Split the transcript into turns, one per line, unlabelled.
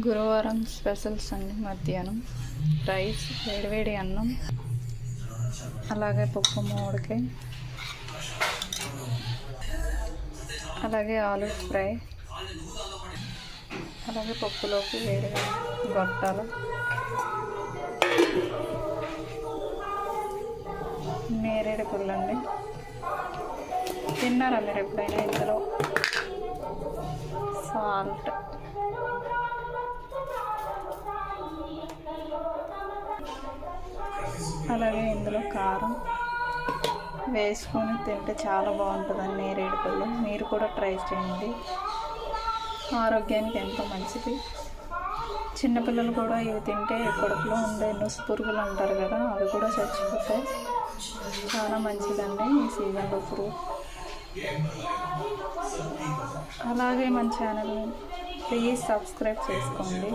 గురువారం స్పెషల్స్ అండి. మధ్యాహ్నం రైస్, వేడివేడి అన్నం, అలాగే పప్పు మామిడికాయ, అలాగే ఆలు ఫ్రై, అలాగే పప్పులోకి వేడిగా గొట్టాలు, నేరేడు పుల్లండి. తిన్నారా మీరు ఎప్పుడైనా? ఇందులో సాల్ట్, అలాగే ఇందులో కారం వేసుకొని తింటే చాలా బాగుంటుందండి నేరేడు పళ్ళు. మీరు కూడా ట్రై చేయండి, ఆరోగ్యానికి ఎంతో మంచిది. చిన్నపిల్లలు కూడా ఇవి తింటే కడుపులో ఉండే నుసు పురుగులు అంటారు కదా, అవి కూడా చచ్చిపోతాయి. చాలా మంచిదండి ఈ సీజన్లో ఫ్రూట్. అలాగే మన ఛానల్ని ప్లీజ్ సబ్స్క్రైబ్ చేసుకోండి.